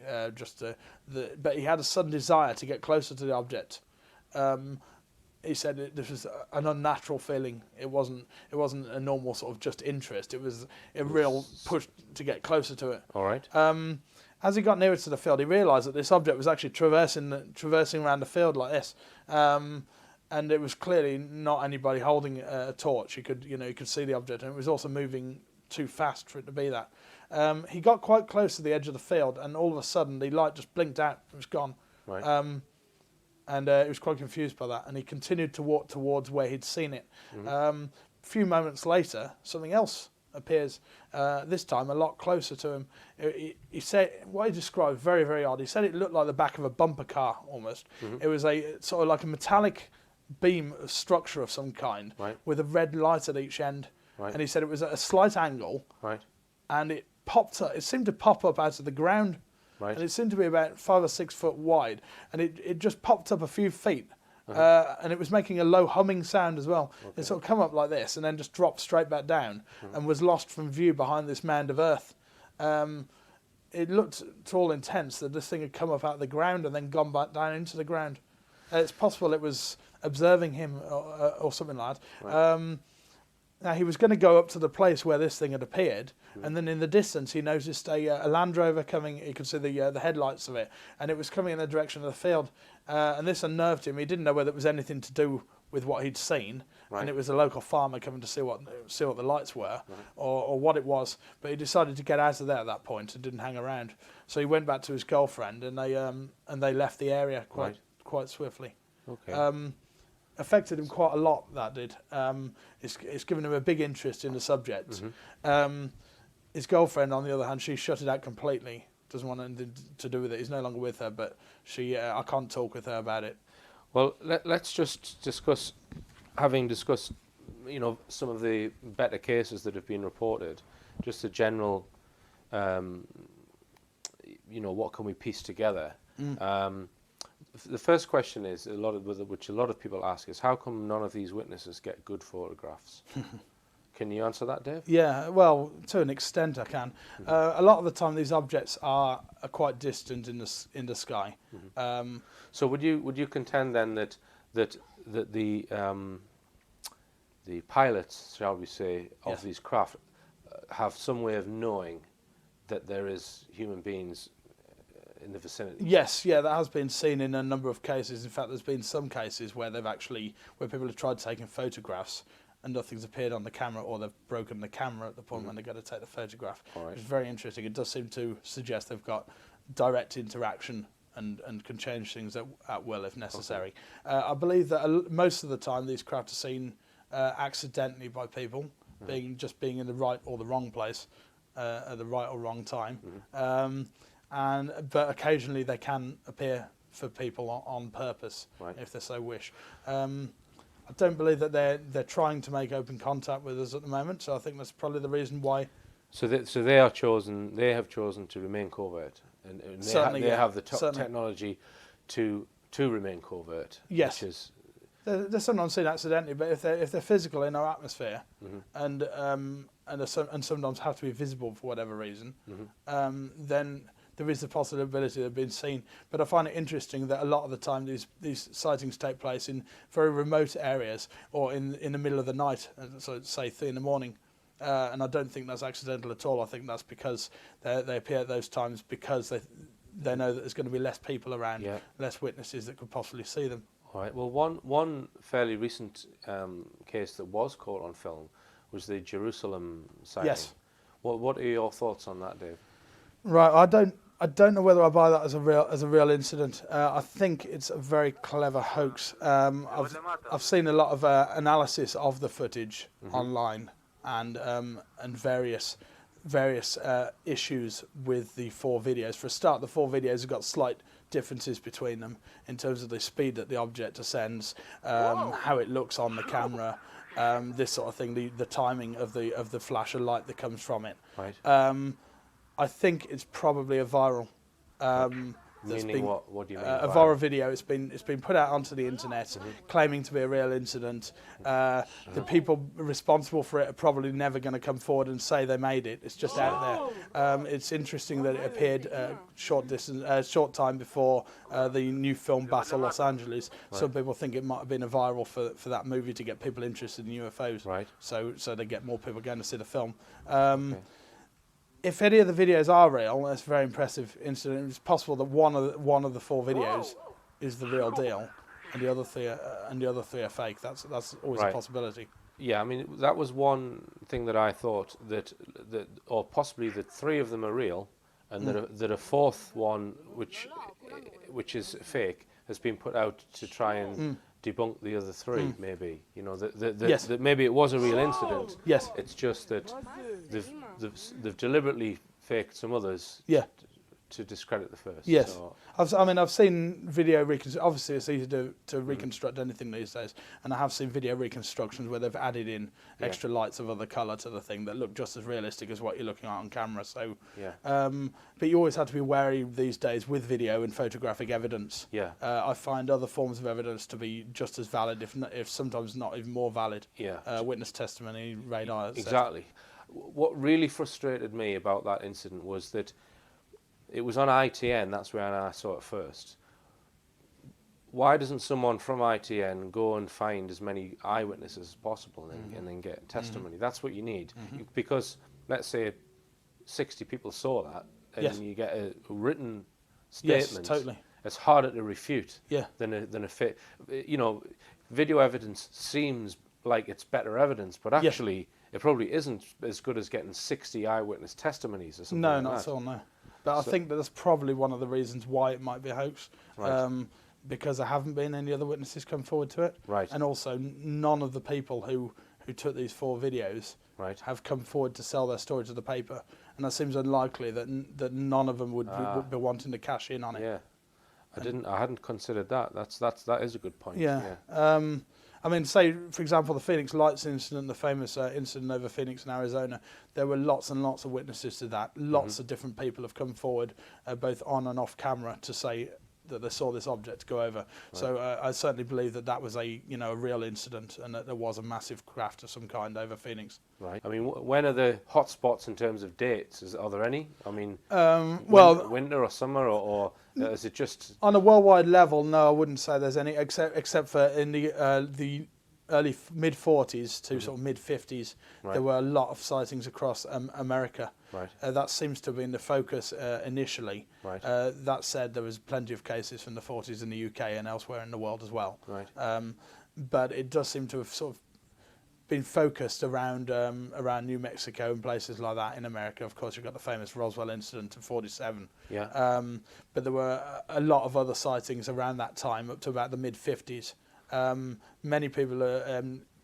But he had a sudden desire to get closer to the object. He said this was an unnatural feeling. It wasn't a normal sort of just interest. It was a real push to get closer to it. All right. As he got nearer to the field, he realised that this object was actually traversing around the field like this, and it was clearly not anybody holding a torch. You could see the object, and it was also moving too fast for it to be that. He got quite close to the edge of the field, and all of a sudden the light just blinked out. It was gone. Right. And he was quite confused by that, and he continued to walk towards where he'd seen it. A few moments later, something else appears, this time a lot closer to him. He said, what he described, very, very odd. He said it looked like the back of a bumper car, almost. It was a sort of like a metallic beam of structure of some kind, with a red light at each end. Right. And he said it was at a slight angle, and it popped up. It seemed to pop up out of the ground. Right. And it seemed to be about 5 or 6 foot wide, and it just popped up a few feet, and it was making a low humming sound as well. Okay. It sort of come up like this, and then just dropped straight back down, and was lost from view behind this mound of earth. It looked, to all intents, that this thing had come up out of the ground and then gone back down into the ground. It's possible it was observing him or something like that. Right. Now, he was going to go up to the place where this thing had appeared, and then in the distance he noticed a Land Rover coming. He could see the headlights of it, and it was coming in the direction of the field. And this unnerved him. He didn't know whether it was anything to do with what he'd seen, and it was a local farmer coming to see what the lights were, or what it was. But he decided to get out of there at that point and didn't hang around. So he went back to his girlfriend, and they left the area quite swiftly. Okay. Affected him quite a lot, that did. It's given him a big interest in the subject. His girlfriend, on the other hand, she shut it out completely, doesn't want anything to do with it. He's no longer with her, but I can't talk with her about it. Well, let's just discuss, having discussed, some of the better cases that have been reported, just a general, what can we piece together? The first question is, which a lot of people ask, is how come none of these witnesses get good photographs? Can you answer that, Dave? Yeah, well, to an extent I can. A lot of the time these objects are quite distant in the sky. So would you contend then that the pilots, shall we say, of Yes. these craft have some way of knowing that there is human beings in the vicinity? Yes, yeah, that has been seen in a number of cases. In fact, there's been some cases where where people have tried taking photographs and nothing's appeared on the camera, or they've broken the camera at the point when they go to take the photograph. All right. It's very interesting. It does seem to suggest they've got direct interaction and can change things at will if necessary. Okay. I believe that most of the time these craft are seen accidentally by people, being in the right or the wrong place at the right or wrong time. But occasionally they can appear for people on purpose, right, if they so wish. I don't believe that they're trying to make open contact with us at the moment, so I think that's probably the reason why. So they have chosen to remain covert, and they have the technology to remain covert. Yes. Which is, they're sometimes seen accidentally, but if they're physical in our atmosphere, and sometimes have to be visible for whatever reason, then there is the possibility of being seen. But I find it interesting that a lot of the time these sightings take place in very remote areas or in the middle of the night, so say 3 in the morning. And I don't think that's accidental at all. I think that's because they appear at those times because they know that there's going to be less people around, less witnesses that could possibly see them. All right. Well, one fairly recent case that was caught on film was the Jerusalem sighting. Yes. What are your thoughts on that, Dave? Right. I don't know whether I buy that as a real incident. I think it's a very clever hoax. I've seen a lot of analysis of the footage online and various issues with the 4 videos. For a start, the 4 videos have got slight differences between them in terms of the speed that the object ascends, how it looks on the camera, this sort of thing, the timing of the flash of light that comes from it. Right. I think it's probably a viral. Meaning what do you mean? A viral video. It's been put out onto the internet, claiming to be a real incident. The people responsible for it are probably never going to come forward and say they made it. It's just out there. It's interesting that it appeared short time before the new film Battle Los Angeles. Right. Some people think it might have been a viral for that movie to get people interested in UFOs. Right. So they get more people going to see the film. Okay. If any of the videos are real, that's a very impressive incident. It's possible that one of the 4 videos is the real deal, and the other 3 are fake. That's always a possibility. Yeah, I mean that was one thing that I thought that or possibly that 3 of them are real, and that a 4th one which is fake has been put out to try and debunk the other 3. Maybe that maybe it was a real incident. Yes, it's just that they've deliberately faked some others. To discredit the first. Yes, so. I've seen video reconstruction. Obviously, it's easy to reconstruct anything these days, and I have seen video reconstructions where they've added in extra lights of other colour to the thing that look just as realistic as what you're looking at on camera. So, but you always have to be wary these days with video and photographic evidence. I find other forms of evidence to be just as valid, if sometimes not even more valid. Witness testimony, radar. Exactly. What really frustrated me about that incident was that it was on ITN, that's where I saw it first. Why doesn't someone from ITN go and find as many eyewitnesses as possible and then get testimony? That's what you need. Because let's say 60 people saw that and you get a written statement. Yes, totally. It's harder to refute than a fit. Video evidence seems like it's better evidence, but actually it probably isn't as good as getting 60 eyewitness testimonies or something like that. No, not at all, no. But I think that's probably one of the reasons why it might be a hoax, because there haven't been any other witnesses come forward to it. Right. And also, none of the people who took these 4 videos Right. have come forward to sell their story to the paper, and that seems unlikely that that none of them would be wanting to cash in on it. Yeah. I hadn't considered that. That is a good point. Yeah. I mean, say, for example, the Phoenix Lights incident, the famous incident over Phoenix in Arizona, there were lots and lots of witnesses to that. Lots of different people have come forward, both on and off camera, to say that they saw this object go over. Right. So I certainly believe that that was a real incident, and that there was a massive craft of some kind over Phoenix. Right. I mean, when are the hot spots in terms of dates? Are there any? I mean, winter or summer, or is it just on a worldwide level? No, I wouldn't say there's any, except for in the early mid 40s to sort of mid 50s. Right. There were a lot of sightings across America. Right. That seems to have been the focus initially. Right. That said, there was plenty of cases from the 40s in the UK and elsewhere in the world as well. Right. But it does seem to have sort of been focused around New Mexico and places like that in America. Of course, you've got the famous Roswell incident of '47. Yeah. But there were a lot of other sightings around that time, up to about the mid 50s. Many people,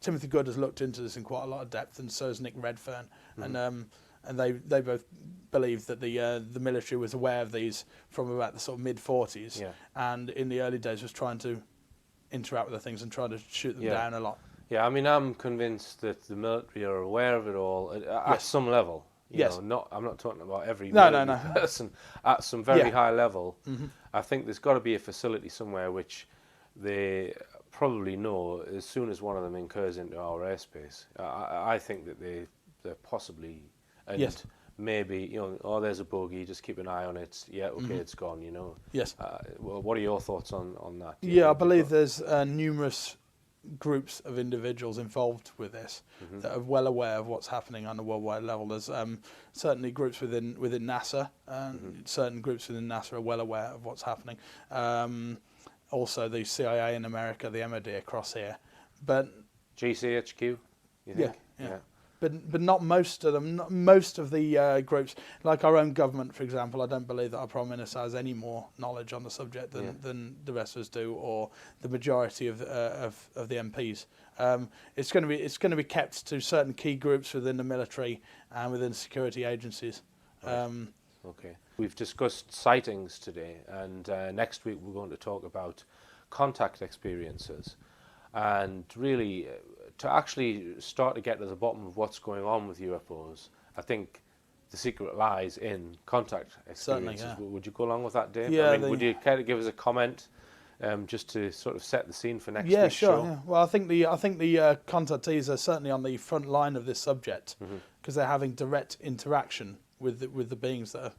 Timothy Good has looked into this in quite a lot of depth, and so has Nick Redfern, and they both believe that the military was aware of these from about the sort of mid 40s, and in the early days was trying to interact with the things and try to shoot them down a lot. Yeah, I mean, I'm convinced that the military are aware of it all at some level. You know, I'm not talking about every person at some very high level. I think there's got to be a facility somewhere which they probably know as soon as one of them incurs into our airspace. I think that they're possibly, and maybe, there's a bogey, just keep an eye on it. Yeah, okay, it's gone, Yes. Well, what are your thoughts on that? Yeah, I believe there's numerous groups of individuals involved with this that are well aware of what's happening on a worldwide level. There's certainly groups within NASA, certain groups within NASA are well aware of what's happening. Also the CIA in America, the MOD across here, but GCHQ, you think? Yeah. But not most of them. Not most of the groups, like our own government, for example. I don't believe that our Prime Minister has any more knowledge on the subject than the rest of us do, or the majority of the MPs. It's going to be kept to certain key groups within the military and within security agencies. Right. Okay. We've discussed sightings today, and next week we're going to talk about contact experiences, and really to actually start to get to the bottom of what's going on with UFOs. I think the secret lies in contact experiences. Certainly, yeah. Would you go along with that, Dave? Yeah. I mean, would you care to give us a comment, just to sort of set the scene for next week's sure, show? Yeah. Well, I think the contactees are certainly on the front line of this subject, because they're having direct interaction with the beings that are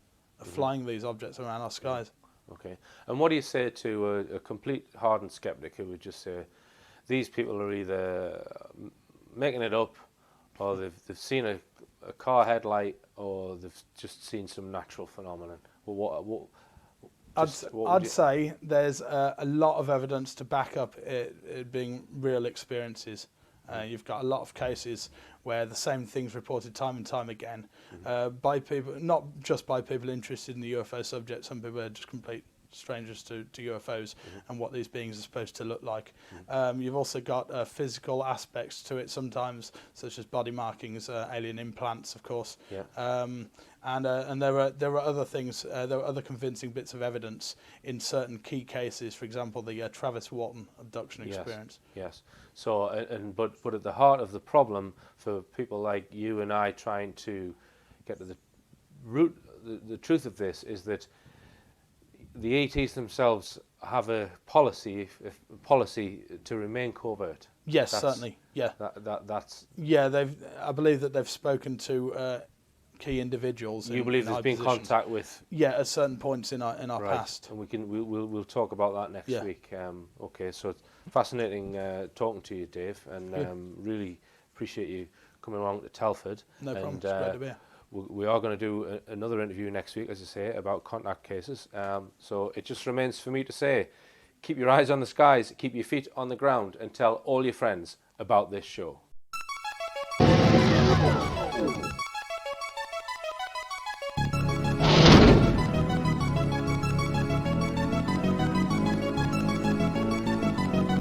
flying these objects around our skies. Okay. And what do you say to a complete hardened skeptic who would just say, these people are either making it up, or they've seen a car headlight, or they've just seen some natural phenomenon? Well, I'd say there's a lot of evidence to back up it being real experiences. You've got a lot of cases where the same things reported time and time again by people, not just by people interested in the UFO subject. Some people are just complete strangers to UFOs and what these beings are supposed to look like. You've also got physical aspects to it sometimes, such as body markings, alien implants, of course. And there are other things. There are other convincing bits of evidence in certain key cases. For example, the Travis Walton abduction experience. Yes. So, but at the heart of the problem for people like you and I trying to get to the root, the truth of this is that the ETs themselves have a policy to remain covert. Yes, certainly. Yeah. That's. Yeah, I believe that they've spoken to key individuals. You believe there's been contact with? Yeah, at certain points in our right. past. And we'll talk about that next week. Okay, so it's fascinating talking to you, Dave, and really appreciate you coming along to Telford. No problem. It's great to be here. We are going to do another interview next week, as I say, about contact cases. So it just remains for me to say, keep your eyes on the skies, keep your feet on the ground, and tell all your friends about this show.